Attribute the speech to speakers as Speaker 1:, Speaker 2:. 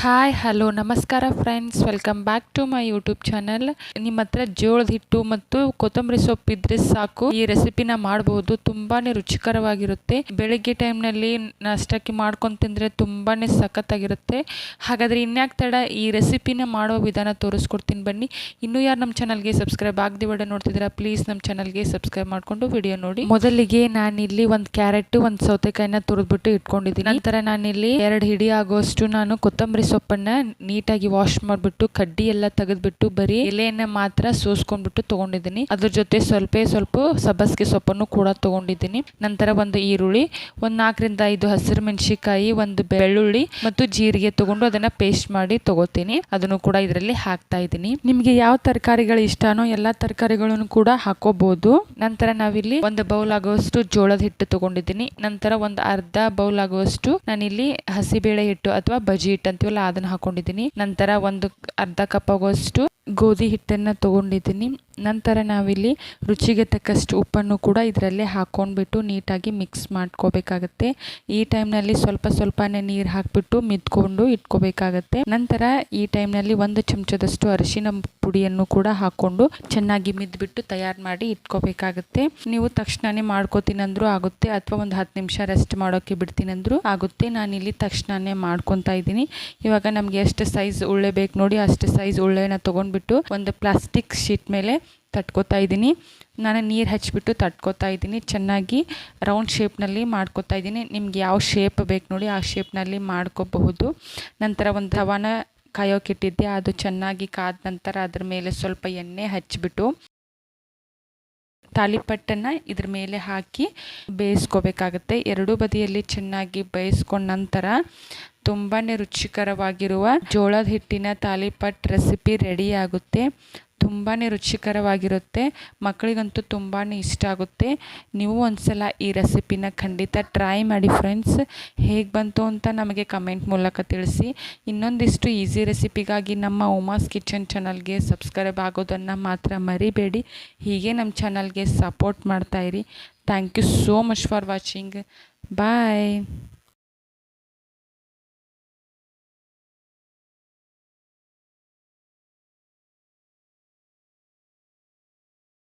Speaker 1: Hi hello ನಮಸ್ಕಾರ friends, welcome back to my YouTube channel. ನಿಮ್ಮ ಹತ್ರ ಜೋಳದ ಹಿಟ್ಟು ಮತ್ತು ಕೊತ್ತಂಬರಿ ಸೊಪ್ಪು ಇದ್ರೆ ಸಾಕು, ಈ ರೆಸಿಪಿನ ಮಾಡಬಹುದು. ತುಂಬಾನೇ ರುಚಿಕರವಾಗಿರುತ್ತೆ. ಬೆಳಗ್ಗೆ ಟೈಮ್ನಲ್ಲಿ ನಾಷ್ಟಕ್ಕೆ ಮಾಡ್ಕೊಂಡು ತಿಂದರೆ ತುಂಬಾನೇ ಸಖತ್ತಾಗಿರುತ್ತೆ. ಹಾಗಾದರೆ ಇನ್ಯಾಕೆ ತಡ, ಈ ರೆಸಿಪಿನ ಮಾಡೋ ವಿಧಾನ ತೋರಿಸ್ಕೊಡ್ತೀನಿ ಬನ್ನಿ. ಇನ್ನೂ ಯಾರು ನಮ್ಮ ಚಾನಲ್ಗೆ ಸಬ್ಸ್ಕ್ರೈಬ್ ಆಗದೆ ವಿಡಿಯೋ ನೋಡ್ತಿದ್ದೀರಾ, ಪ್ಲೀಸ್ ನಮ್ಮ ಚಾನಲ್ಗೆ ಸಬ್ಸ್ಕ್ರೈಬ್ ಮಾಡಿಕೊಂಡು ವಿಡಿಯೋ ನೋಡಿ. ಮೊದಲಿಗೆ ನಾನಿಲ್ಲಿ ಒಂದು ಕ್ಯಾರೆಟ್, ಒಂದು ಸೌತೆಕಾಯಿನ ತುರಿದ್ಬಿಟ್ಟು ಇಟ್ಕೊಂಡಿದ್ದೀನಿ. ನಂತರ ನಾನಿಲ್ಲಿ 2 ಹಿಡಿ ಆಗೋಷ್ಟು ನಾನು ಕೊತ್ತಂಬರಿ ಸೊಪ್ಪನ್ನ ನೀಟಾಗಿ ವಾಶ್ ಮಾಡಿಬಿಟ್ಟು ಕಡ್ಡಿ ಎಲ್ಲ ತೆಗೆದ್ಬಿಟ್ಟು ಬರೀ ಎಲೆಯನ್ನ ಮಾತ್ರ ಸೋಸ್ಕೊಂಡ್ಬಿಟ್ಟು ತಗೊಂಡಿದ್ದೀನಿ. ಅದ್ರ ಜೊತೆ ಸ್ವಲ್ಪ ಸಬ್ಬಸಿಗೆ ಸೊಪ್ಪನ್ನು ಕೂಡ ತಗೊಂಡಿದ್ದೀನಿ. ನಂತರ ಒಂದು ಈರುಳ್ಳಿ, ಒಂದು 4ರಿಂದ 5 ಹಸಿರು ಮೆಣಸಿನಕಾಯಿ, ಒಂದು ಬೆಳ್ಳುಳ್ಳಿ ಮತ್ತು ಜೀರಿಗೆ ತಗೊಂಡು ಅದನ್ನ ಪೇಸ್ಟ್ ಮಾಡಿ ತಗೋತೀನಿ. ಅದನ್ನು ಕೂಡ ಇದರಲ್ಲಿ ಹಾಕ್ತಾ ಇದ್ದೀನಿ. ನಿಮ್ಗೆ ಯಾವ ತರಕಾರಿಗಳು ಇಷ್ಟನೋ ಎಲ್ಲಾ ತರಕಾರಿಗಳನ್ನು ಕೂಡ ಹಾಕೋಬಹುದು. ನಂತರ ನಾವಿಲ್ಲಿ ಒಂದು ಬೌಲ್ ಆಗುವಷ್ಟು ಜೋಳದ ಹಿಟ್ಟು ತಗೊಂಡಿದ್ದೀನಿ. ನಂತರ ಒಂದು ಅರ್ಧ ಬೌಲ್ ಆಗುವಷ್ಟು ನಾನಿಲ್ಲಿ ಹಸಿಬೇಳೆ ಹಿಟ್ಟು ಅಥವಾ ಬಜ್ಜಿ ಹಿಟ್ಟು ಅಂತೀವಲ್ಲ ಅದನ್ನ ಹಾಕೊಂಡಿದ್ದೀನಿ. ನಂತರ ಒಂದು ಅರ್ಧ ಕಪ್ ಆಗುವಷ್ಟು ಗೋಧಿ ಹಿಟ್ಟನ್ನು ತಗೊಂಡಿದ್ದೀನಿ. ನಂತರ ನಾವಿಲ್ಲಿ ರುಚಿಗೆ ತಕ್ಕಷ್ಟು ಉಪ್ಪನ್ನು ಕೂಡ ಇದರಲ್ಲೇ ಹಾಕೊಂಡ್ಬಿಟ್ಟು ನೀಟಾಗಿ ಮಿಕ್ಸ್ ಮಾಡ್ಕೋಬೇಕಾಗತ್ತೆ. ಈ ಟೈಮ್ನಲ್ಲಿ ಸ್ವಲ್ಪನೇ ನೀರು ಹಾಕ್ಬಿಟ್ಟು ಮಿದ್ಕೊಂಡು ಇಟ್ಕೋಬೇಕಾಗತ್ತೆ. ನಂತರ ಈ ಟೈಮ್ನಲ್ಲಿ 1 ಚಮಚದಷ್ಟು ಅರಿಶಿನ ಪುಡಿಯನ್ನು ಕೂಡ ಹಾಕೊಂಡು ಚೆನ್ನಾಗಿ ಮಿದ್ಬಿಟ್ಟು ತಯಾರು ಮಾಡಿ ಇಟ್ಕೋಬೇಕಾಗತ್ತೆ. ನೀವು ತಕ್ಷಣನೇ ಮಾಡ್ಕೋತೀನಿ ಅಂದ್ರೂ ಆಗುತ್ತೆ, ಅಥವಾ ಒಂದು 10 ನಿಮಿಷ ರೆಸ್ಟ್ ಮಾಡೋಕೆ ಬಿಡ್ತೀನಿ ಅಂದ್ರೂ ಆಗುತ್ತೆ. ನಾನಿಲ್ಲಿ ತಕ್ಷಣನೇ ಮಾಡ್ಕೊತಾ ಇದ್ದೀನಿ. ಇವಾಗ ನಮ್ಗೆ ಎಷ್ಟು ಸೈಜ್ ಉಳ್ಳೆ ಬೇಕು ನೋಡಿ, ಅಷ್ಟು ಸೈಜ್ ಉಳ್ಳೆನ ತಗೊಂಡ್ಬಿಟ್ಟು ಒಂದು ಪ್ಲಾಸ್ಟಿಕ್ ಶೀಟ್ ಮೇಲೆ ತಟ್ಕೋತಾ ಇದ್ದೀನಿ. ನಾನು ನೀರು ಹಚ್ಬಿಟ್ಟು ತಟ್ಕೋತಾ ಇದ್ದೀನಿ. ಚೆನ್ನಾಗಿ ರೌಂಡ್ ಶೇಪ್ನಲ್ಲಿ ಮಾಡ್ಕೋತಾ ಇದ್ದೀನಿ. ನಿಮ್ಗೆ ಯಾವ ಶೇಪ್ ಬೇಕು ನೋಡಿ ಆ ಶೇಪ್ನಲ್ಲಿ ಮಾಡ್ಕೋಬಹುದು. ನಂತರ ಒಂದು ತವಾನ ಕಾಯೋಕಿಟ್ಟಿದ್ದೆ, ಅದು ಚೆನ್ನಾಗಿ ಕಾದ ನಂತರ ಅದ್ರ ಮೇಲೆ ಸ್ವಲ್ಪ ಎಣ್ಣೆ ಹಚ್ಬಿಟ್ಟು ತಾಲಿಪಟ್ಟನ್ನು ಇದ್ರ ಮೇಲೆ ಹಾಕಿ ಬೇಯಿಸ್ಕೋಬೇಕಾಗತ್ತೆ. ಎರಡೂ ಬದಿಯಲ್ಲಿ ಚೆನ್ನಾಗಿ ಬೇಯಿಸ್ಕೊಂಡ ನಂತರ ತುಂಬಾ ರುಚಿಕರವಾಗಿರುವ ಜೋಳದ ಹಿಟ್ಟಿನ ತಾಲಿಪಟ್ ರೆಸಿಪಿ ರೆಡಿ ಆಗುತ್ತೆ. ತುಂಬಾ ರುಚಿಕರವಾಗಿರುತ್ತೆ. ಮಕ್ಕಳಿಗಂತೂ ತುಂಬಾ ಇಷ್ಟ ಆಗುತ್ತೆ. ನೀವು ಒಂದ್ಸಲ ಈ ರೆಸಿಪಿನ ಖಂಡಿತ ಟ್ರೈ ಮಾಡಿ ಫ್ರೆಂಡ್ಸ್. ಹೇಗೆ ಬಂತು ಅಂತ ನಮಗೆ ಕಮೆಂಟ್ ಮೂಲಕ ತಿಳಿಸಿ. ಇನ್ನೊಂದಿಷ್ಟು ಈಸಿ ರೆಸಿಪಿಗಾಗಿ ನಮ್ಮ ಉಮಾಸ್ ಕಿಚನ್ ಚಾನಲ್ಗೆ ಸಬ್ಸ್ಕ್ರೈಬ್ ಆಗೋದನ್ನು ಮಾತ್ರ ಮರಿಬೇಡಿ. ಹೀಗೆ ನಮ್ಮ ಚಾನಲ್ಗೆ ಸಪೋರ್ಟ್ ಮಾಡ್ತಾಯಿರಿ. Thank you so much for watching. Bye.